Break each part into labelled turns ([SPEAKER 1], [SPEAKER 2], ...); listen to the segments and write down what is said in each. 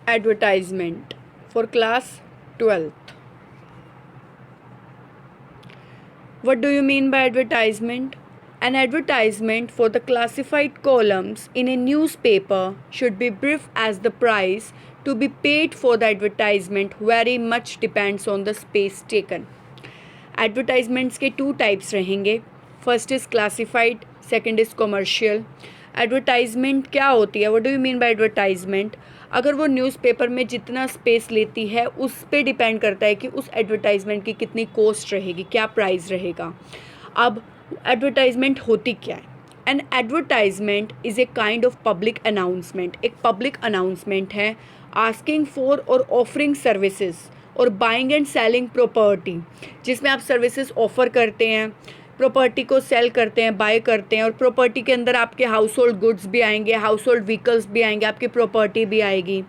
[SPEAKER 1] Advertisement for class 12th. What do you mean by advertisement? An advertisement for the classified columns in a newspaper should be brief, as the price to be paid for the advertisement very much depends on the space taken. Advertisements के two types रहेंगे. First is classified, second is commercial. Advertisement क्या होती है? What do you mean by advertisement? अगर वो newspaper में जितना space लेती है उस पे डिपेंड करता है कि उस एडवर्टाइजमेंट की कितनी कॉस्ट रहेगी, क्या प्राइस रहेगा. अब एडवर्टाइजमेंट होती क्या है? An advertisement is a kind of public announcement. एक पब्लिक अनाउंसमेंट है आस्किंग फॉर और ऑफरिंग सर्विसेज और बाइंग एंड सेलिंग प्रॉपर्टी, जिसमें आप सर्विसेज ऑफर करते हैं, प्रॉपर्टी को सेल करते हैं, बाय करते हैं. और प्रॉपर्टी के अंदर आपके हाउस होल्ड गुड्स भी आएंगे, हाउस होल्ड व्हीकल्स भी आएंगे, आपकी प्रॉपर्टी भी आएगी.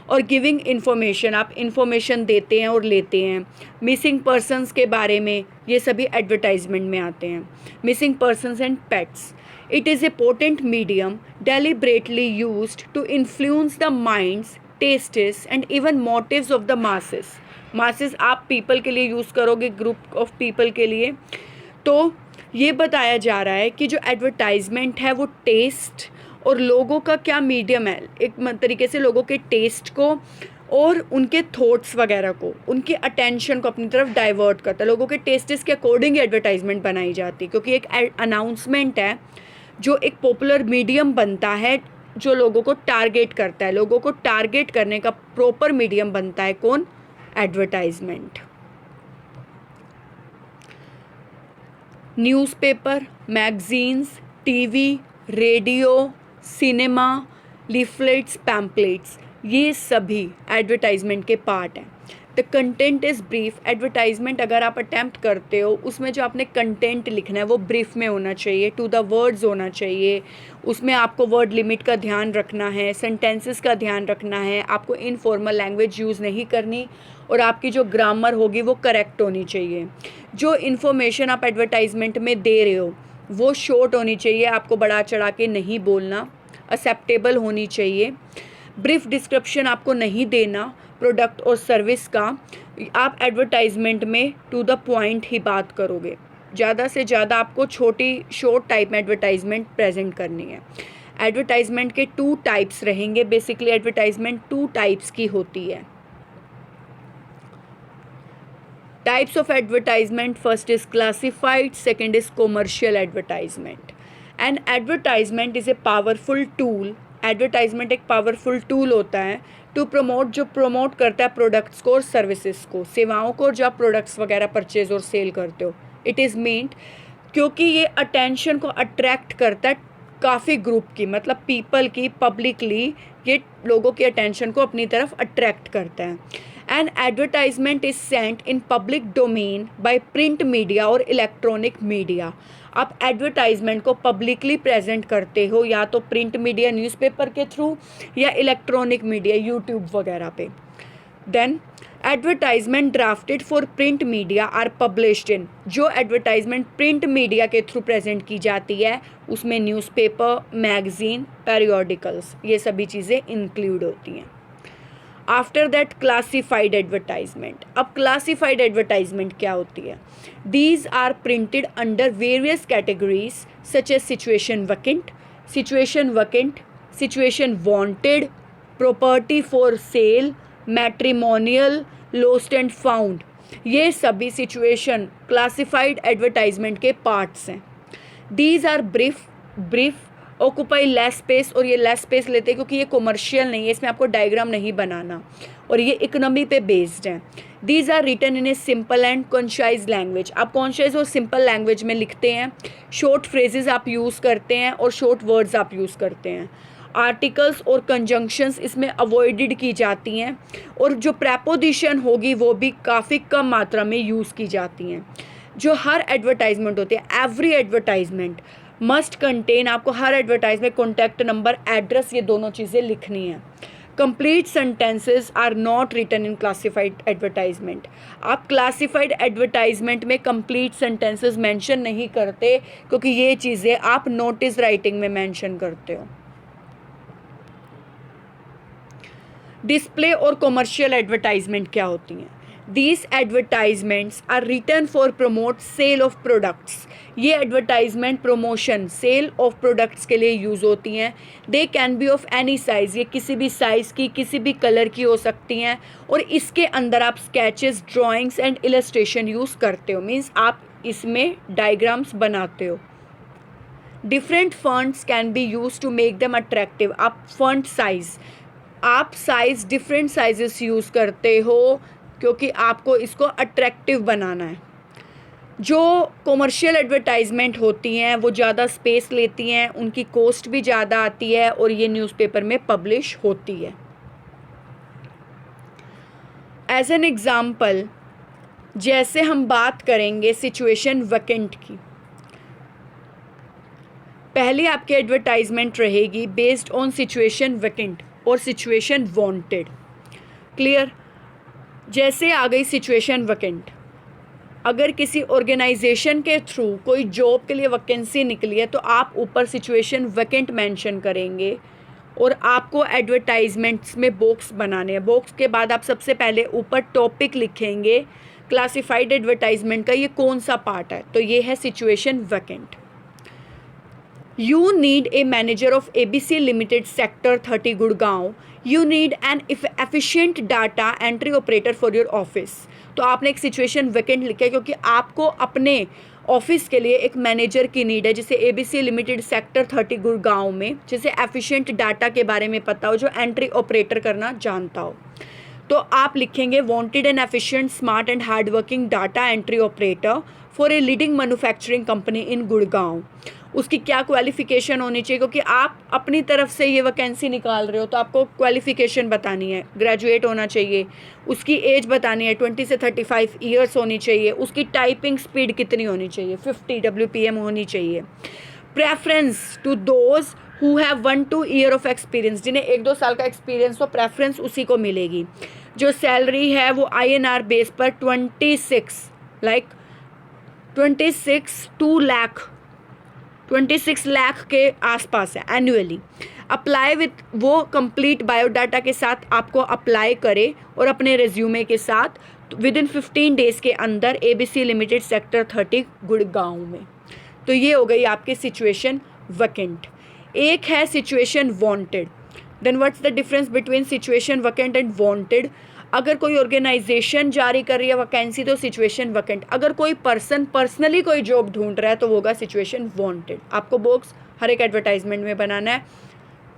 [SPEAKER 1] और गिविंग इन्फॉर्मेशन, आप इन्फॉर्मेशन देते हैं और लेते हैं. मिसिंग पर्सनस के बारे में, ये सभी एडवर्टाइजमेंट में आते हैं. Missing persons and pets. It is a potent medium deliberately used to influence the minds, tests and even motives of the masses. Masses आप पीपल के लिए यूज़ करोगे, ग्रुप ऑफ पीपल के लिए. तो ये बताया जा रहा है कि जो एडवर्टाइजमेंट है वो टेस्ट और लोगों का क्या मीडियम है, एक तरीके से लोगों के टेस्ट को और उनके थॉट्स वगैरह को, उनके अटेंशन को अपनी तरफ डाइवर्ट करता है. लोगों के टेस्ट्स के अकॉर्डिंग एडवर्टाइजमेंट बनाई जाती है, क्योंकि एक अनाउंसमेंट है जो एक पॉपुलर मीडियम बनता है जो लोगों को टारगेट करता है. लोगों को टारगेट करने का प्रॉपर मीडियम बनता है कौन? Advertisement. Newspaper, magazines, TV, radio, cinema, leaflets, pamphlets, ये सभी एडवर्टाइजमेंट के पार्ट हैं. The content is brief. Advertisement अगर आप अटैम्प्ट करते हो, उसमें जो आपने कंटेंट लिखना है वो ब्रीफ में होना चाहिए, टू द वर्ड्स होना चाहिए. उसमें आपको वर्ड लिमिट का ध्यान रखना है, सेंटेंसेस का ध्यान रखना है, आपको इनफॉर्मल लैंग्वेज यूज़ नहीं करनी, और आपकी जो ग्रामर होगी वो करेक्ट होनी चाहिए. जो इन्फॉर्मेशन आप एडवर्टाइजमेंट में दे रहे हो वो शॉर्ट होनी चाहिए, आपको बढ़ा चढ़ा के नहीं बोलना, एक्सेप्टेबल होनी चाहिए. ब्रीफ डिस्क्रिप्शन आपको नहीं देना प्रोडक्ट और सर्विस का. आप एडवर्टाइजमेंट में टू द पॉइंट ही बात करोगे. ज़्यादा से ज़्यादा आपको छोटी शॉर्ट टाइप में एडवर्टाइजमेंट प्रेजेंट करनी है. एडवर्टाइजमेंट के टू टाइप्स रहेंगे. बेसिकली एडवर्टाइजमेंट टू टाइप्स की होती है. Types of advertisement: first is classified, second is commercial advertisement. An advertisement is a powerful tool. Advertisement एक powerful tool होता है to promote, जो promote करता है products को और services को, सेवाओं को, और जो आप products वगैरह purchase और sale करते हो. It is meant क्योंकि ये attention को attract करता है काफ़ी ग्रुप की, मतलब people की, publicly ये लोगों की attention को अपनी तरफ attract करता है. An advertisement is sent in public domain by print media और electronic media. आप एडवर्टाइजमेंट को पब्लिकली प्रेजेंट करते हो या तो प्रिंट मीडिया, न्यूज़पेपर के थ्रू, या इलेक्ट्रॉनिक मीडिया, यूट्यूब वगैरह पे. Then advertisement drafted for print media are published in. जो एडवर्टाइजमेंट प्रिंट मीडिया के थ्रू प्रेजेंट की जाती है उसमें न्यूज़पेपर, मैगजीन, पेरियोडिकल्स, ये सभी चीज़ें इंक्लूड होती हैं. After that classified advertisement. अब क्लासीफाइड एडवर्टाइजमेंट क्या होती है? These are printed under various categories such as situation vacant, situation wanted, property for sale, matrimonial, lost and found. ये सभी सिचुएशन क्लासीफाइड एडवर्टाइजमेंट के पार्ट्स हैं. These are brief occupy less space, और ये less space लेते हैं क्योंकि ये कॉमर्शियल नहीं है, इसमें आपको डायग्राम नहीं बनाना, और ये इकोनॉमी पे बेस्ड है. These are written in a simple and concise language. आप कॉन्शियस और सिंपल लैंग्वेज में लिखते हैं. शॉर्ट फ्रेजेस आप यूज़ करते हैं और शॉर्ट वर्ड्स आप यूज़ करते हैं. आर्टिकल्स और कंजंक्शंस इसमें अवॉइडेड की जाती हैं, और जो प्रेपोजिशन होगी वो भी काफ़ी कम मात्रा में यूज़ की जाती हैं. जो हर एडवर्टाइजमेंट होती है, एवरी एडवर्टाइजमेंट मस्ट कंटेन, आपको हर एडवर्टाइजमेंट कॉन्टैक्ट नंबर, एड्रेस, ये दोनों चीज़ें लिखनी है. Complete sentences are not written in classified advertisement. आप क्लासिफाइड एडवर्टाइजमेंट में कंप्लीट सेंटेंसेस मेंशन नहीं करते क्योंकि ये चीज़ें आप नोटिस राइटिंग में मेंशन करते हो. डिस्प्ले और कॉमर्शियल एडवर्टाइजमेंट क्या होती हैं? These advertisements are written for promote sale of products. ये advertisement promotion sale of products के लिए यूज़ होती हैं. They can be of any size, ये किसी भी साइज़ की किसी भी कलर की हो सकती हैं. और इसके अंदर आप sketches, drawings and illustration use करते हो, मीन्स आप इसमें डायग्राम्स बनाते हो. Different fonts can be use to make them attractive. आप फॉन्ट साइज़, आप साइज़ डिफरेंट साइजेस यूज़ करते हो क्योंकि आपको इसको अट्रैक्टिव बनाना है. जो कॉमर्शियल एडवर्टाइजमेंट होती हैं वो ज़्यादा स्पेस लेती हैं, उनकी कॉस्ट भी ज़्यादा आती है और ये न्यूज़पेपर में पब्लिश होती है. एज एन एग्ज़ाम्पल, जैसे हम बात करेंगे सिचुएशन वैकेंट की. पहले आपकी एडवर्टाइजमेंट रहेगी बेस्ड ऑन सिचुएशन वैकेंट और सिचुएशन वांटेड. क्लियर? जैसे आ गई सिचुएशन वैकेंट, अगर किसी ऑर्गेनाइजेशन के थ्रू कोई जॉब के लिए वैकेंसी निकली है तो आप ऊपर सिचुएशन वैकेंट मेंशन करेंगे और आपको एडवर्टाइजमेंट्स में बॉक्स बनाने हैं. बॉक्स के बाद आप सबसे पहले ऊपर टॉपिक लिखेंगे क्लासिफाइड एडवर्टाइजमेंट का ये कौन सा पार्ट है, तो ये है situation vacant. You need a manager of ABC Limited Sector 30 Gurgaon. You need an efficient data entry operator for your office. तो आपने एक सिचुएशन वैकेंट लिखा है क्योंकि आपको अपने ऑफिस के लिए एक मैनेजर की नीड है जिसे ABC लिमिटेड सेक्टर 30 गुड़गांव में, जिसे एफिशिएंट डाटा के बारे में पता हो, जो एंट्री ऑपरेटर करना जानता हो. तो आप लिखेंगे wanted N efficient, smart and hard working data entry operator for a leading manufacturing company इन गुड़गांव. उसकी क्या क्वालिफ़िकेशन होनी चाहिए, क्योंकि आप अपनी तरफ से ये वैकेंसी निकाल रहे हो तो आपको क्वालिफ़िकेशन बतानी है. ग्रेजुएट होना चाहिए, उसकी एज बतानी है, 20 से 35 ईयर्स होनी चाहिए, उसकी टाइपिंग स्पीड कितनी होनी चाहिए, 50 WPM होनी चाहिए. Preference to those who have 1-2 year of experience, जिन्हें 1-2 साल का एक्सपीरियंस हो, प्रेफरेंस उसी को मिलेगी. जो सैलरी है वो INR बेस पर 26 लाख के आसपास है एनुअली. अप्लाई विथ, वो कंप्लीट बायोडाटा के साथ आपको अप्लाई करे और अपने रिज्यूमे के साथ विद इन 15 डेज़ के अंदर ABC लिमिटेड सेक्टर 30 गुड़गांव में. तो ये हो गई आपकी सिचुएशन वैकेंट. एक है situation wanted. Then what's the difference between situation vacant and wanted? अगर कोई ऑर्गेनाइजेशन जारी कर रही है वैकेंसी तो सिचुएशन वैकेंट. अगर कोई पर्सन पर्सनली कोई जॉब ढूंढ रहा है तो वो होगा सिचुएशन वांटेड. आपको बॉक्स हर एक एडवर्टाइजमेंट में बनाना है.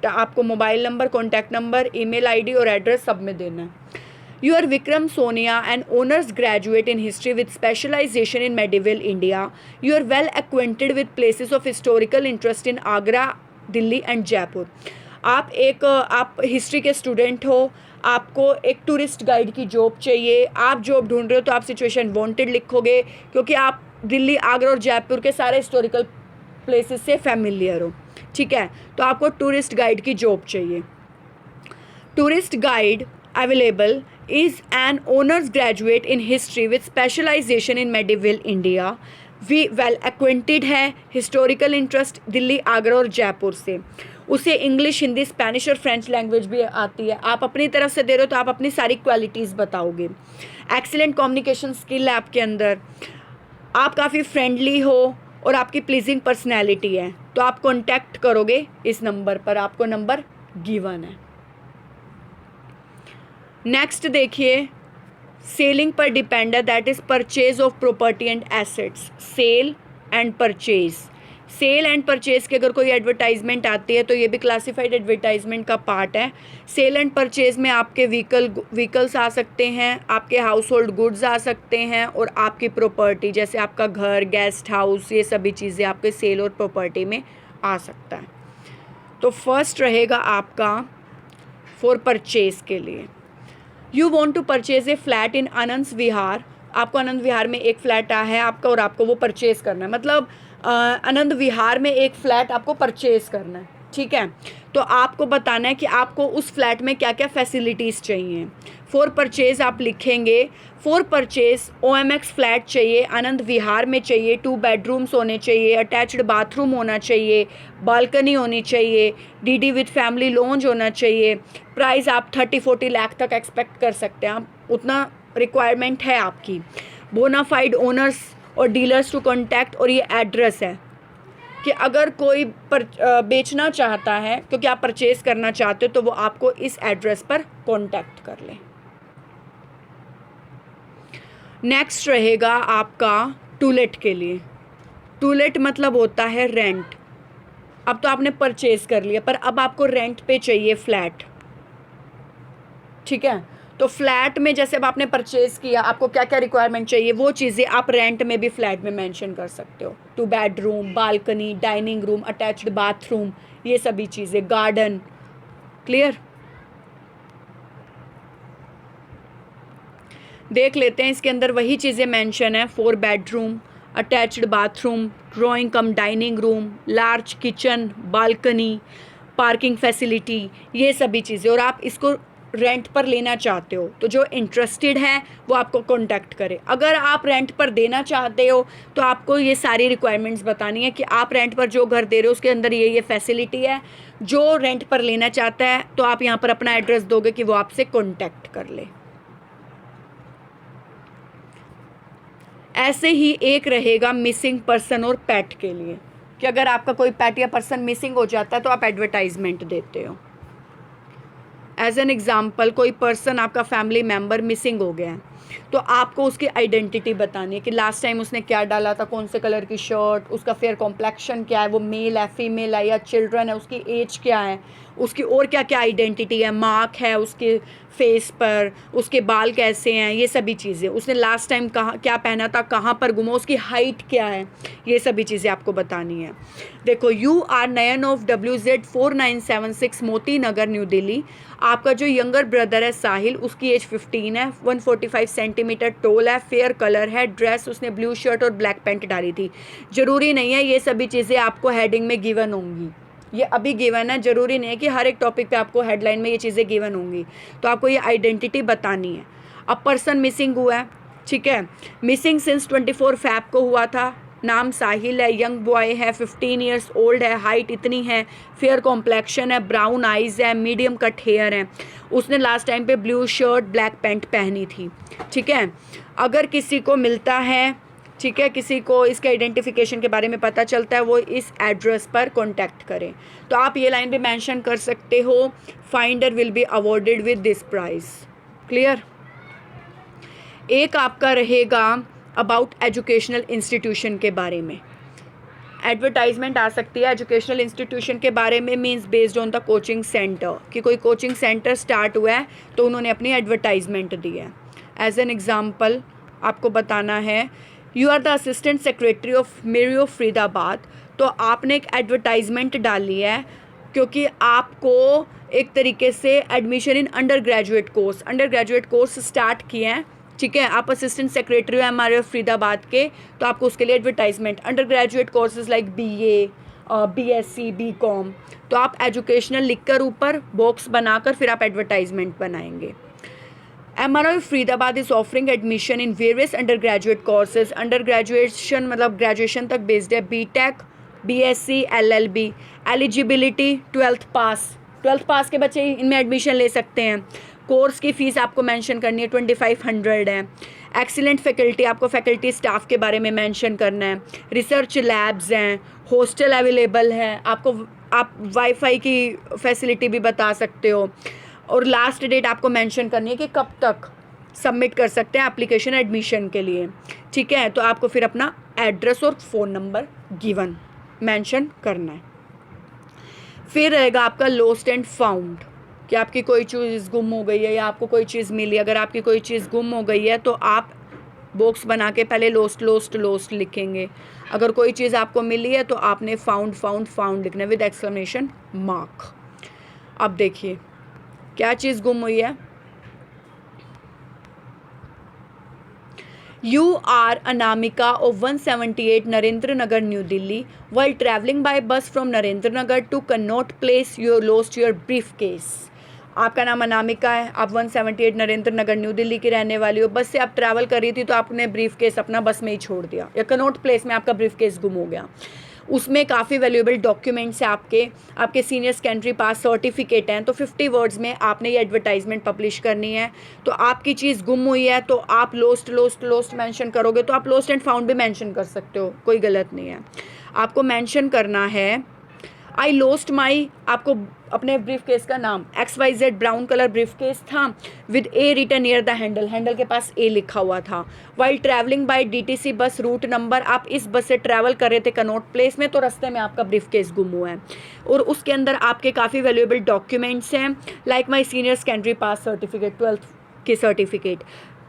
[SPEAKER 1] तो आपको mobile number, contact number, email ID और एड्रेस सब में देना है. You are Vikram Sonia, an honors graduate in history with specialization in medieval India. You are well acquainted with places of historical interest in Agra, Delhi and Jaipur. आप history के student हो, आपको एक tourist guide की job चाहिए, आप job ढूंढ रहे हो तो आप सिचुएशन वांटेड लिखोगे क्योंकि आप दिल्ली, आगरा और जयपुर के सारे हिस्टोरिकल प्लेसेस से फैमिलियर हो. ठीक है, तो आपको टूरिस्ट गाइड की जॉब चाहिए. Tourist guide available is an honors graduate in history with specialization in medieval India. We well acquainted है, हिस्टोरिकल इंटरेस्ट दिल्ली, आगरा और जयपुर से. उसे इंग्लिश, हिंदी, स्पेनिश और फ्रेंच लैंग्वेज भी आती है. आप अपनी तरफ से दे रहे हो तो आप अपनी सारी क्वालिटीज़ बताओगे. एक्सीलेंट कम्युनिकेशन स्किल है आपके अंदर, आप काफ़ी फ्रेंडली हो और आपकी प्लीजिंग पर्सनैलिटी है. तो आप कॉन्टैक्ट करोगे इस नंबर पर, आपको नंबर गिवन है. नेक्स्ट देखिए, सेलिंग पर डिपेंड है, that is purchase of property and assets. Sale and purchase. Sale and purchase की अगर कोई एडवर्टाइजमेंट आती है तो ये भी क्लासिफाइड एडवर्टाइजमेंट का पार्ट है. सेल एंड परचेज में आपके व्हीकल्स आ सकते हैं, आपके हाउस होल्ड गुड्स आ सकते हैं और आपकी प्रॉपर्टी जैसे आपका घर, गेस्ट हाउस, ये सभी चीज़ें आपके सेल और प्रॉपर्टी में आ सकता है. तो फर्स्ट रहेगा आपका फॉर परचेज के लिए. You want to purchase a flat in Anand Vihar. आपको आनंद विहार में एक फ्लैट है आपका और आपको वो परचेज़ करना है. मतलब आनंद विहार में एक फ़्लैट आपको परचेज़ करना है. ठीक है, तो आपको बताना है कि आपको उस फ्लैट में क्या क्या फैसिलिटीज़ चाहिए। फॉर परचेज़ आप लिखेंगे, फॉर परचेज़ OMX फ्लैट चाहिए, आनंद विहार में चाहिए, 2 बेडरूम्स होने चाहिए, अटैच्ड बाथरूम होना चाहिए, बालकनी होनी चाहिए, DD विद फैमिली लॉन्ज होना चाहिए। प्राइस आप 30-40 लाख तक एक्सपेक्ट कर सकते हैं, आप उतना रिक्वायरमेंट है आपकी। बोनाफाइड ओनर्स और डीलर्स टू कॉन्टैक्ट, और ये एड्रेस है कि अगर कोई बेचना चाहता है क्योंकि आप परचेज़ करना चाहते हो तो वो आपको इस एड्रेस पर कॉन्टैक्ट कर ले। नेक्स्ट रहेगा आपका टू लेट के लिए। टू लेट मतलब होता है रेंट। अब तो आपने परचेज़ कर लिया पर अब आपको रेंट पे चाहिए फ्लैट, ठीक है। तो फ्लैट में जैसे अब आपने परचेज़ किया, आपको क्या क्या रिक्वायरमेंट चाहिए वो चीज़ें आप रेंट में भी फ्लैट में मेंशन कर सकते हो। 2 bedroom, balcony, dining room, attached bathroom, ये सभी चीज़ें, गार्डन। क्लियर? देख लेते हैं, इसके अंदर वही चीज़ें मेंशन है। 4 बेडरूम, अटैच्ड बाथरूम, ड्राइंग कम dining room, large kitchen, balcony, parking facility, ये सभी चीज़ें। और आप इसको रेंट पर लेना चाहते हो तो जो इंटरेस्टेड है वो आपको कांटेक्ट करे। अगर आप रेंट पर देना चाहते हो तो आपको ये सारी रिक्वायरमेंट्स बतानी है कि आप रेंट पर जो घर दे रहे हो उसके अंदर ये फैसिलिटी है। जो रेंट पर लेना चाहता है तो आप यहाँ पर अपना एड्रेस दोगे कि वो आपसे कांटेक्ट कर ले। ऐसे ही एक रहेगा मिसिंग पर्सन और पेट के लिए कि अगर आपका कोई पेट या पर्सन मिसिंग हो जाता है तो आप एडवर्टाइजमेंट देते हो। एज एन एग्जाम्पल, कोई पर्सन आपका फैमिली मेम्बर मिसिंग हो गया है तो आपको उसकी आइडेंटिटी बतानी है कि लास्ट टाइम उसने क्या डाला था, कौन से कलर की शर्ट, उसका फेयर कॉम्प्लेक्शन क्या है, वो मेल है, फीमेल है या चिल्ड्रन है, उसकी एज क्या है, उसकी और क्या क्या आइडेंटिटी है, मार्क है उसके फेस पर, उसके बाल कैसे हैं, ये सभी चीज़ें, उसने लास्ट टाइम कहाँ क्या पहना था, कहाँ पर घुमा, उसकी हाइट क्या है, ये सभी चीज़ें आपको बतानी है। देखो, you are Nayan of WZ 4976 Moti Nagar new Delhi. आपका जो यंगर ब्रदर है साहिल, उसकी एज 15 है, 145 सेंटीमीटर टोल है, फेयर कलर है, ड्रेस उसने ब्लू शर्ट और ब्लैक पैंट डाली थी। ज़रूरी नहीं है ये सभी चीज़ें आपको हेडिंग में गिवन होंगी, ये अभी गिवन है, ज़रूरी नहीं है कि हर एक टॉपिक पे आपको हेडलाइन में ये चीज़ें गिवन होंगी। तो आपको ये आइडेंटिटी बतानी है। अब पर्सन मिसिंग हुआ है, ठीक है, मिसिंग सिंस 24 फैब को हुआ था, नाम साहिल है, यंग बॉय है, 15 ईयर्स ओल्ड है, हाइट इतनी है, फेयर कॉम्प्लेक्शन है, ब्राउन आइज़ है, मीडियम कट हेयर है, उसने लास्ट टाइम पे ब्लू शर्ट ब्लैक पैंट पहनी थी, ठीक है। अगर किसी को मिलता है, ठीक है, किसी को इसके आइडेंटिफिकेशन के बारे में पता चलता है, वो इस एड्रेस पर कॉन्टैक्ट करें। तो आप ये लाइन भी मेंशन कर सकते हो, finder will be awarded with this prize. Clear? एक आपका रहेगा अबाउट एजुकेशनल इंस्टीट्यूशन के बारे में। एडवर्टाइजमेंट आ सकती है एजुकेशनल इंस्टीट्यूशन के बारे में, means based on the coaching centre, कि कोई कोचिंग सेंटर स्टार्ट हुआ है तो उन्होंने अपनी एडवर्टाइजमेंट दी है। एज एन एग्जांपल आपको बताना है, you are the assistant secretary of Mario Faridabad, तो आपने एक एडवर्टाइजमेंट डाली है क्योंकि आपको एक तरीके से admission in under graduate course start किए हैं, ठीक है। आप असिस्टेंट सेक्रेटरी हो हमारे फरीदाबाद के, तो आपको उसके लिए advertisement, under graduate courses like BA, BSc, BCom, तो आप एजुकेशनल लिखकर ऊपर बॉक्स बनाकर फिर आप एडवर्टाइजमेंट बनाएंगे। MRI Faridabad is offering admission in various under graduate courses, under graduation मतलब ग्रेजुएशन तक बेस्ड है, BTech, BSc, LLB, eligibility 12th पास के बच्चे इनमें एडमिशन ले सकते हैं। कोर्स की फ़ीस आपको मेंशन करनी है, 2500 है। एक्सीलेंट फैकल्टी, आपको फैकल्टी स्टाफ के बारे में मेंशन करना है। रिसर्च लैब्स हैं, हॉस्टल अवेलेबल है, आप वाईफाई की फैसिलिटी भी बता सकते हो। और लास्ट डेट आपको मेंशन करनी है कि कब तक सबमिट कर सकते हैं एप्लीकेशन एडमिशन के लिए, ठीक है। तो आपको फिर अपना एड्रेस और फ़ोन नंबर गिवन मेंशन करना है। फिर रहेगा आपका लॉस्ट एंड फाउंड, कि आपकी कोई चीज़ गुम हो गई है या आपको कोई चीज़ मिली। अगर आपकी कोई चीज़ गुम हो गई है तो आप बॉक्स बना के पहले लोस्ट लिखेंगे। अगर कोई चीज़ आपको मिली है तो आपने फाउंड लिखना है विद एक्सक्लेमेशन मार्क। अब देखिए क्या चीज़ गुम हुई है, You are Anamika of 178 Narendra Nagar, New Delhi. While traveling by bus from Narendra Nagar to Connaught Place, you lost your briefcase. आपका नाम अनामिका है, आप 178 नरेंद्र नगर न्यू दिल्ली की रहने वाली हो। बस से आप ट्रैवल कर रही थी तो आपने ब्रीफकेस अपना बस में ही छोड़ दिया, या कनॉट प्लेस में आपका ब्रीफकेस गुम हो गया। उसमें काफ़ी वैल्यूएबल डॉक्यूमेंट्स हैं, आपके सीनियर सेकेंडरी पास सर्टिफिकेट हैं। तो 50 वर्ड्स में आपने ये एडवर्टाइजमेंट पब्लिश करनी है। तो आपकी चीज़ गुम हुई है तो आप लोस्ट मेंशन करोगे, तो आप लोस्ट एंड फाउंड भी मेंशन कर सकते हो, कोई गलत नहीं है। आपको मेंशन करना है आई लोस्ट माई, आपको अपने ब्रीफ केस का नाम XYZ brown colour briefcase था with a written near the handle के पास ए लिखा हुआ था। While travelling by DTC bus route number, आप इस बस से ट्रैवल कर रहे थे कनॉट प्लेस में, तो रास्ते में आपका ब्रीफ केस गुम हुआ है। और उसके अंदर आपके काफ़ी वैल्यूएबल डॉक्यूमेंट्स हैं, like my senior secondary pass certificate, 12th की सर्टिफिकेट।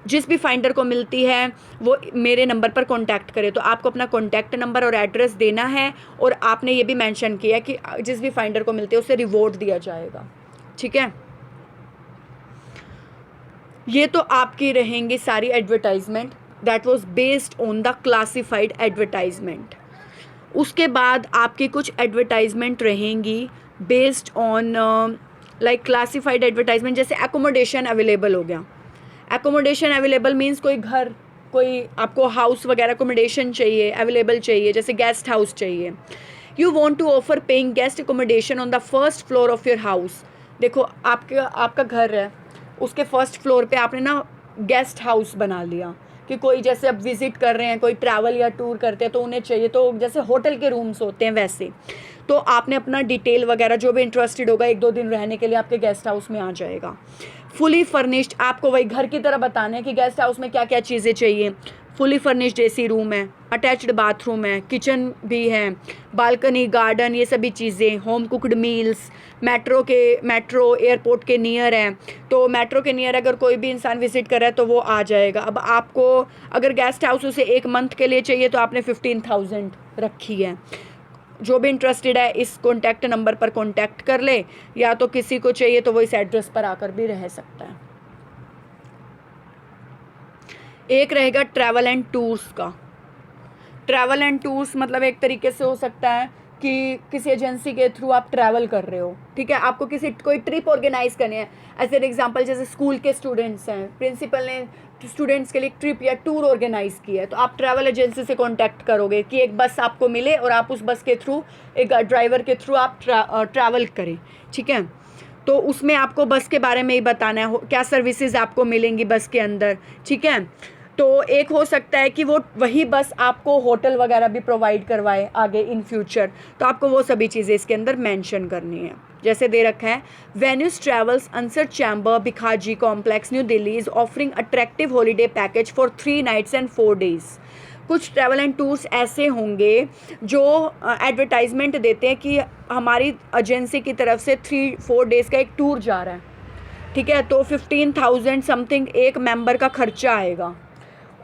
[SPEAKER 1] जिस भी फाइंडर को मिलती है वो मेरे नंबर पर कांटेक्ट करे। तो आपको अपना कांटेक्ट नंबर और एड्रेस देना है, और आपने ये भी मेंशन किया कि जिस भी फाइंडर को मिलती है उसे रिवॉर्ड दिया जाएगा। ठीक है, ये तो आपकी रहेंगी सारी advertisement that was based on the classified advertisement. उसके बाद आपकी कुछ एडवर्टाइजमेंट रहेंगी based on like classified advertisement, जैसे एकोमोडेशन अवेलेबल हो गया। एकोमोडेशन अवेलेबल मीन्स कोई आपको हाउस वगैरह एकोमोडेशन चाहिए, अवेलेबल चाहिए, जैसे गेस्ट हाउस चाहिए। You want to offer paying guest accommodation on the first floor of your house. देखो आपका घर है, उसके फर्स्ट फ्लोर पे आपने ना गेस्ट हाउस बना लिया कि कोई जैसे अब विजिट कर रहे हैं, कोई ट्रैवल या टूर करते हैं तो उन्हें चाहिए, तो जैसे होटल के रूम्स होते हैं वैसे। तो आपने अपना डिटेल वगैरह जो भी इंटरेस्टेड होगा 1-2 दिन रहने के लिए आपके गेस्ट हाउस में आ जाएगा। फुली फर्निश्ड, आपको वही घर की तरह बताना है कि गेस्ट हाउस में क्या क्या चीज़ें चाहिए। फुली फर्निश्ड AC रूम है, अटैच्ड बाथरूम है, किचन भी है, बालकनी, गार्डन, ये सभी चीज़ें, home cooked meals, metro airport के नियर है। तो मेट्रो के नियर अगर कोई भी इंसान विजिट कर रहा है तो वो आ जाएगा। अब आपको अगर गेस्ट हाउस उसे 1 मंथ के लिए चाहिए तो आपने 15,000 रखी है। जो भी इंटरेस्टेड है इस कॉन्टैक्ट नंबर पर कॉन्टैक्ट कर ले, या तो किसी को चाहिए तो वो इस एड्रेस पर आकर भी रह सकता है। एक रहेगा ट्रैवल एंड टूर्स का। ट्रैवल एंड टूर्स मतलब एक तरीके से हो सकता है कि किसी एजेंसी के थ्रू आप ट्रैवल कर रहे हो, ठीक है, आपको कोई ट्रिप ऑर्गेनाइज करनी है। एज एन एग्जांपल जैसे स्कूल के स्टूडेंट्स हैं, प्रिंसिपल ने स्टूडेंट्स के लिए ट्रिप या टूर ऑर्गेनाइज किया है, तो आप ट्रैवल एजेंसी से कांटेक्ट करोगे कि एक बस आपको मिले और आप उस बस के थ्रू, एक ड्राइवर के थ्रू आप ट्रैवल करें। ठीक है, तो उसमें आपको बस के बारे में ही बताना है, क्या सर्विसेज आपको मिलेंगी बस के अंदर। ठीक है, तो एक हो सकता है कि वो वही बस आपको होटल वगैरह भी प्रोवाइड करवाए आगे इन फ्यूचर, तो आपको वो सभी चीज़ें इसके अंदर मेंशन करनी है। जैसे दे रखा है, venues travels Ansal chamber Bhikaji complex New Delhi is offering attractive holiday package for 3 nights and 4 days। कुछ ट्रैवल एंड टूर्स ऐसे होंगे जो एडवर्टाइजमेंट देते हैं कि हमारी एजेंसी की तरफ से 3-4 days का एक टूर जा रहा है। ठीक है, तो 15,000 समथिंग एक मेंबर का खर्चा आएगा,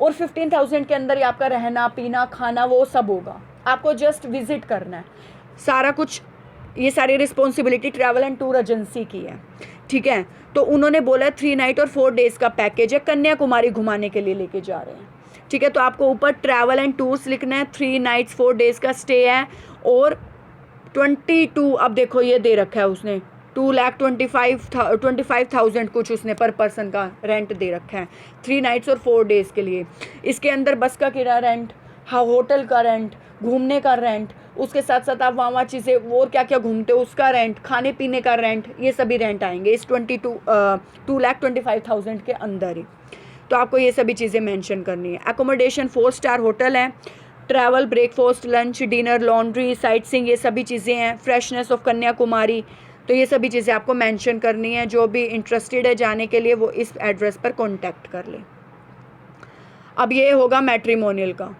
[SPEAKER 1] और 15,000 के अंदर ही आपका रहना पीना खाना वो सब होगा, आपको जस्ट विजिट करना है। सारा कुछ, ये सारी responsibility travel and tour agency की है। ठीक है, तो उन्होंने बोला 3 night और 4 days का पैकेज है, कन्याकुमारी घुमाने के लिए लेके जा रहे हैं। ठीक है, तो आपको ऊपर ट्रैवल एंड टूर्स लिखना है, 3 nights 4 days का स्टे है, और 22, अब देखो ये दे रखा है उसने 2,25,000 कुछ उसने पर पर्सन का रेंट दे रखा है 3 nights और 4 days के लिए। इसके अंदर बस का किराया रेंट, हाँ होटल का रेंट, घूमने का रेंट, उसके साथ साथ आप वहाँ चीज़ें और क्या क्या घूमते हो उसका रेंट, खाने पीने का रेंट, ये सभी रेंट आएंगे इस 2,25,000 के अंदर ही। तो आपको ये सभी चीज़ें मेंशन करनी है। एकोमोडेशन 4 स्टार होटल है, travel breakfast lunch dinner laundry sight seeing ये सभी चीज़ें हैं। फ्रेशनेस ऑफ कन्याकुमारी, तो ये सभी चीज़ें आपको मेंशन करनी है। जो भी इंटरेस्टेड है जाने के लिए वो इस एड्रेस पर कांटेक्ट कर ले। अब ये होगा मैट्रिमोनियल का।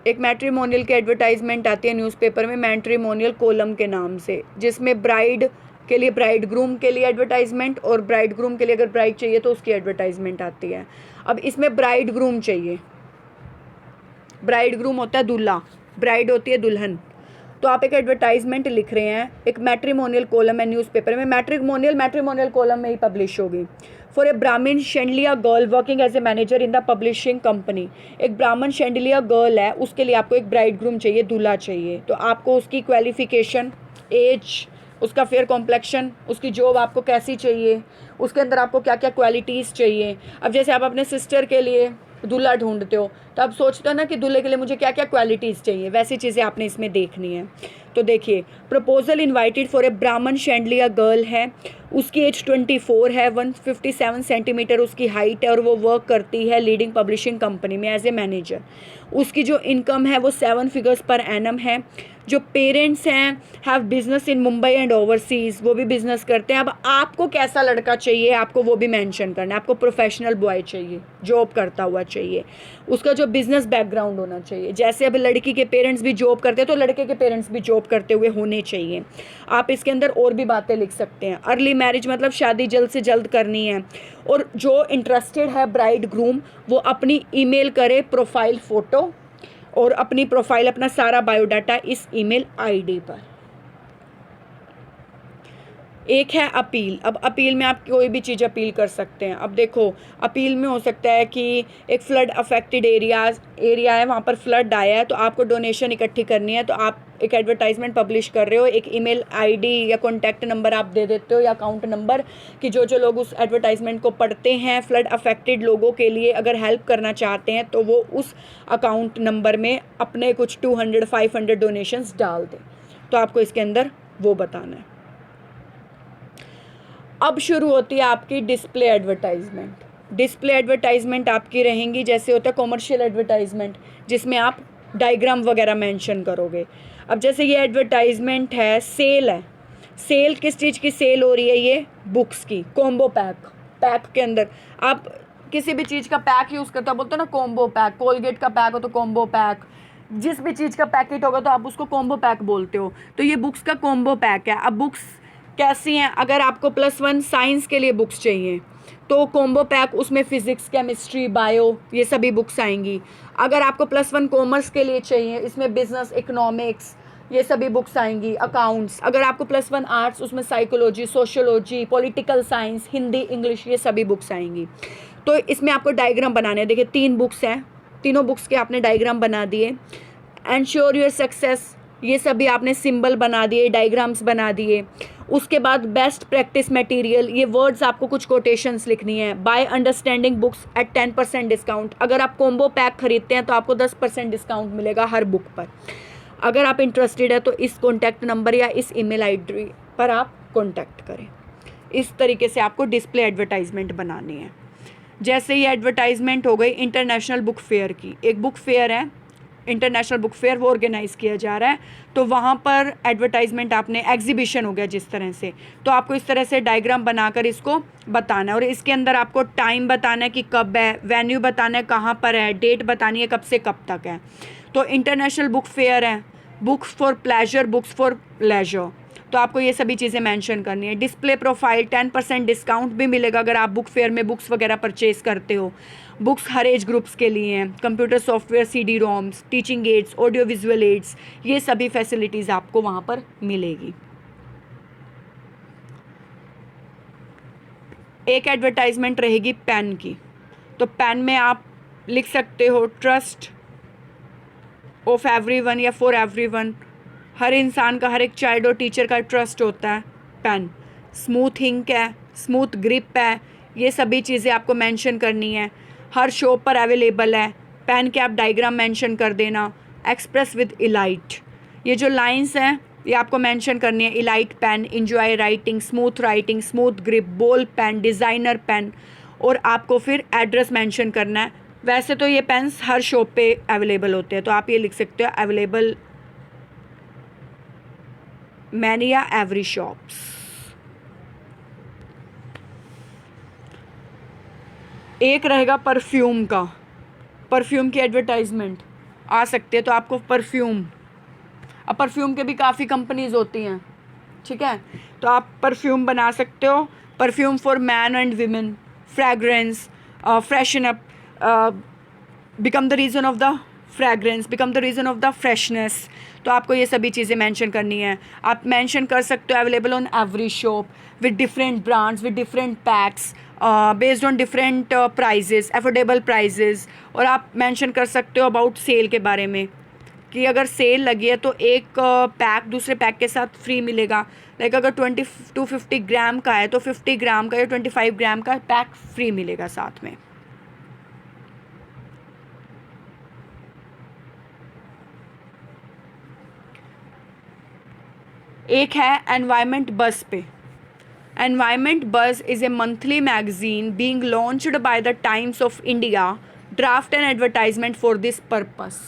[SPEAKER 1] एक मैट्रिमोनियल की एडवर्टाइजमेंट आती है न्यूज़पेपर में मैट्रिमोनियल कॉलम के नाम से, जिसमें ब्राइड के लिए ब्राइड ग्रूम के लिए एडवर्टाइजमेंट, और ब्राइड ग्रूम के लिए अगर ब्राइड चाहिए तो उसकी एडवर्टाइजमेंट आती है। अब इसमें ब्राइड ग्रूम चाहिए, ब्राइड ग्रूम होता है दूल्हा, ब्राइड होती है दुल्हन। तो आप एक एडवर्टाइजमेंट लिख रहे हैं, एक मैट्रिमोनियल कॉलम है न्यूज़पेपर में, मैट्रिमोनियल कॉलम में ही पब्लिश होगी। For a Brahmin Shandilya girl working as a manager in the publishing company, एक ब्राह्मण शेंडलिया गर्ल है, उसके लिए आपको एक ब्राइड ग्रूम चाहिए, दूल्हा चाहिए। तो आपको उसकी क्वालिफिकेशन, एज, उसका फेयर कॉम्प्लेक्शन, उसकी जॉब आपको कैसी चाहिए, उसके अंदर आपको क्या क्या क्वालिटीज़ चाहिए। अब जैसे आप अपने सिस्टर के लिए दूल्हा ढूंढते हो तो आप सोचते हो ना कि दूल्हे के लिए मुझे क्या क्या क्वालिटीज़ चाहिए, वैसी चीज़ें आपने इसमें देखनी है। तो देखिए, proposal invited for a Brahmin Shandilya girl है, उसकी एज 24 है, 157 सेंटीमीटर उसकी हाइट है और वो वर्क करती है लीडिंग पब्लिशिंग कंपनी में एज ए मैनेजर। उसकी जो इनकम है वो 7 फिगर्स पर एनम है। जो पेरेंट्स हैं have business in Mumbai and overseas, वो भी बिजनेस करते हैं। अब आपको कैसा लड़का चाहिए आपको वो भी मेंशन करना है। आपको प्रोफेशनल बॉय चाहिए, जॉब करता हुआ चाहिए, उसका जो बिजनेस बैकग्राउंड होना चाहिए। जैसे अब लड़की के पेरेंट्स भी जॉब करते हैं तो लड़के के पेरेंट्स भी जॉब करते हुए होने चाहिए। आप इसके अंदर और भी बातें लिख सकते हैं। अर्ली मैरिज मतलब शादी जल्द से जल्द करनी है। और जो इंटरेस्टेड है ब्राइड ग्रूम वो अपनी ईमेल करे प्रोफाइल फ़ोटो और अपनी प्रोफाइल, अपना सारा बायोडाटा इस ईमेल आईडी पर। एक है अपील। अब अपील में आप कोई भी चीज़ अपील कर सकते हैं। अब देखो, अपील में हो सकता है कि एक फ्लड अफेक्टेड एरिया है, वहाँ पर फ्लड आया है तो आपको डोनेशन इकट्ठी करनी है। तो आप एक एडवर्टाइजमेंट पब्लिश कर रहे हो, एक ईमेल आईडी या कॉन्टैक्ट नंबर आप दे देते हो या अकाउंट नंबर, कि जो लोग उस एडवर्टाइजमेंट को पढ़ते हैं, फ्लड अफेक्टेड लोगों के लिए अगर हेल्प करना चाहते हैं तो वो उस अकाउंट नंबर में अपने कुछ 200-500 डोनेशंस डाल दें। तो आपको इसके अंदर वो बताना है। अब शुरू होती है आपकी डिस्प्ले एडवर्टाइजमेंट। डिस्प्ले एडवर्टाइजमेंट आपकी रहेंगी, जैसे होता है कॉमर्शियल एडवर्टाइजमेंट जिसमें आप डायग्राम वगैरह मेंशन करोगे। अब जैसे ये एडवर्टाइजमेंट है, सेल है, सेल किस चीज़ की सेल हो रही है, ये बुक्स की, कॉम्बो पैक के अंदर आप किसी भी चीज़ का पैक यूज़ करते हो, बोलते हो ना कॉम्बो पैक, कोलगेट का पैक हो तो कॉम्बो पैक, जिस भी चीज़ का पैकेट होगा तो आप उसको कॉम्बो पैक बोलते हो। तो ये बुक्स का कॉम्बो पैक है। अब बुक्स कैसी हैं, अगर आपको +1 साइंस के लिए बुक्स चाहिए तो कॉम्बो पैक, उसमें फिज़िक्स, केमिस्ट्री, बायो ये सभी बुक्स आएंगी। अगर आपको +1 कॉमर्स के लिए चाहिए, इसमें बिजनेस, इकोनॉमिक्स ये सभी बुक्स आएंगी, अकाउंट्स। अगर आपको +1 आर्ट्स, उसमें psychology, sociology, political science, Hindi, English ये सभी बुक्स आएंगी। तो इसमें आपको डायग्राम बनाने हैं। देखिए 3 बुक्स हैं, तीनों बुक्स के आपने डायग्राम बना दिए। एंश्योर योर सक्सेस, ये सभी आपने सिंबल बना दिए, डायग्राम्स बना दिए। उसके बाद बेस्ट प्रैक्टिस मटेरियल, ये वर्ड्स आपको कुछ कोटेशंस लिखनी है। By understanding books at 10% discount, अगर आप कॉम्बो पैक खरीदते हैं तो आपको 10% डिस्काउंट मिलेगा हर बुक पर। अगर आप इंटरेस्टेड है तो इस कॉन्टैक्ट नंबर या इस ईमेल आईडी पर आप कॉन्टैक्ट करें। इस तरीके से आपको डिस्प्ले एडवर्टाइजमेंट बनानी है। जैसे ये एडवर्टाइजमेंट हो गई इंटरनेशनल बुक फेयर की, एक बुक फेयर है, इंटरनेशनल बुक फेयर वो ऑर्गेनाइज़ किया जा रहा है, तो वहाँ पर एडवर्टाइजमेंट आपने, एग्जीबिशन हो गया जिस तरह से, तो आपको इस तरह से डायग्राम बनाकर इसको बताना है। और इसके अंदर आपको टाइम बताना है कि कब है, वेन्यू बताना है कहाँ पर है, डेट बतानी है कब से कब तक है। तो इंटरनेशनल बुक फेयर है, books for pleasure, books for leisure, तो आपको ये सभी चीज़ें मेंशन करनी है। डिस्प्ले प्रोफाइल, 10% डिस्काउंट भी मिलेगा अगर आप बुक फेयर में बुक्स वगैरह परचेज करते हो। बुक्स हर एज ग्रुप्स के लिए हैं। Computer software, CD-ROMs, teaching ads, audio visual aids, ये सभी फैसिलिटीज़ आपको वहाँ पर मिलेगी। एक एडवर्टाइजमेंट रहेगी पेन की, तो पेन में आप लिख सकते हो ट्रस्ट ऑफ एवरीवन या फॉर एवरीवन, हर इंसान का, हर एक चाइल्ड और टीचर का ट्रस्ट होता है पेन। स्मूथ इंक है, स्मूथ ग्रिप है, ये सभी चीज़ें आपको मेंशन करनी है। हर शॉप पर अवेलेबल है। पेन के आप डायग्राम मेंशन कर देना। एक्सप्रेस विद इलाइट, ये जो लाइंस हैं ये आपको मेंशन करनी है। Elite pen, enjoy writing, smooth grip, ball pen, designer pen, और आपको फिर एड्रेस मेंशन करना है। वैसे तो ये पेन्स हर शॉप पे अवेलेबल होते हैं, तो आप ये लिख सकते हो अवेलेबल मैनी या एवरी शॉप्स। एक रहेगा परफ्यूम का, परफ्यूम की एडवर्टाइजमेंट आ सकती है, तो आपको परफ्यूम, अब परफ्यूम के भी काफ़ी कंपनीज होती हैं, ठीक है, तो आप परफ्यूम बना सकते हो। Perfume for man and women, fragrance, freshen up, become the reason of the fragrance, become the reason of the freshness. तो आपको ये सभी चीज़ें मेंशन करनी है। आप मेंशन कर सकते हो available on every shop with different brands with different packs based on different prices, affordable prices. और आप मेंशन कर सकते हो अबाउट सेल के बारे में कि अगर सेल लगी है तो एक पैक दूसरे पैक के साथ फ्री मिलेगा। लाइक अगर 250 ग्राम का है तो 50 ग्राम का या 25 ग्राम का पैक फ्री मिलेगा साथ में। एक है एनवायरमेंट बज़ पे। Environment buzz is a monthly magazine being launched by the times of India, draft and advertisement for this purpose.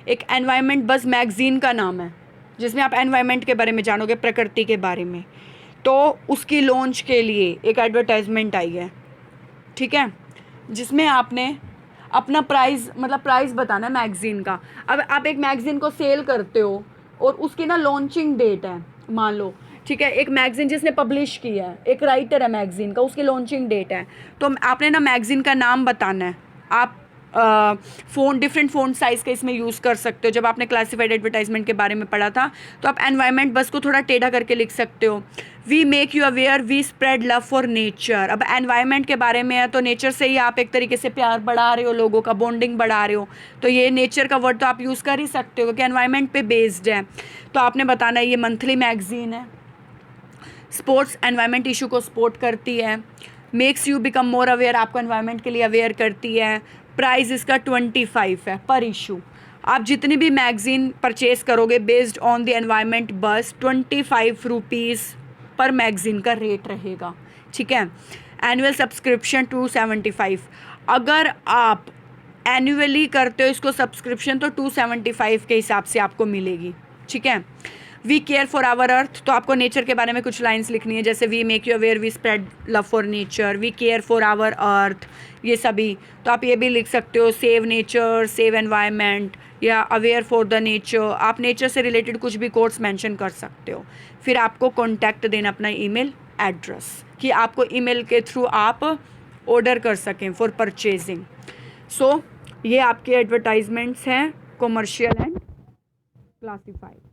[SPEAKER 1] एक एनवायरमेंट बज़ मैगजीन का नाम है जिसमें आप एनवायरमेंट के बारे में जानोगे, प्रकृति के बारे में। तो उसकी लॉन्च के लिए एक एडवर्टाइजमेंट आई है, ठीक है, जिसमें आपने अपना प्राइस बताना है मैगज़ीन का। अब आप एक मैगज़ीन को सेल करते हो और उसकी ना लॉन्चिंग डेट है, मान लो, ठीक है, एक मैगज़ीन जिसने पब्लिश किया है, एक राइटर है मैगज़ीन का, उसकी लॉन्चिंग डेट है। तो आपने ना मैगज़ीन का नाम बताना है। आप डिफरेंट फ़ॉन्ट साइज़ के इसमें यूज़ कर सकते हो। जब आपने क्लासिफाइड एडवर्टाइजमेंट के बारे में पढ़ा था तो आप एनवायरमेंट बस को थोड़ा टेढ़ा करके लिख सकते हो। We make you aware, we spread love for nature. अब एनवायरमेंट के बारे में है तो नेचर से ही आप एक तरीके से प्यार बढ़ा रहे हो, लोगों का बॉन्डिंग बढ़ा रहे हो। तो ये नेचर का वर्ड तो आप यूज़ कर ही सकते हो क्योंकि एनवायरमेंट पे बेस्ड है। तो आपने बताना है ये मंथली मैगज़ीन है, स्पोर्ट्स एनवायरमेंट इशू को सपोर्ट करती है, makes you become more aware, आपको एनवायरमेंट के लिए अवेयर करती है। प्राइस इसका 25 है पर इशू। आप जितनी भी मैगज़ीन परचेज़ करोगे बेस्ड ऑन द एनवायरमेंट बस, 25 रुपीज़ पर मैगज़ीन का रेट रहेगा, ठीक है। Annual subscription 275। अगर आप एनुअली करते हो इसको सब्सक्रिप्शन तो 275 के हिसाब से आपको मिलेगी, ठीक है। We care for our earth, तो आपको नेचर के बारे में कुछ लाइंस लिखनी है, जैसे we make you aware, we spread love for nature, we care for our earth, ये सभी। तो आप ये भी लिख सकते हो, सेव नेचर, सेव एनवायरनमेंट, या अवेयर फॉर द नेचर। आप नेचर से रिलेटेड कुछ भी कोट्स मेंशन कर सकते हो। फिर आपको कॉन्टैक्ट देना अपना ईमेल एड्रेस कि आपको ईमेल के थ्रू आप ऑर्डर कर सकें फॉर परचेजिंग। सो ये आपके एडवर्टाइजमेंट्स हैं, कॉमर्शियल एंड क्लासिफाइड।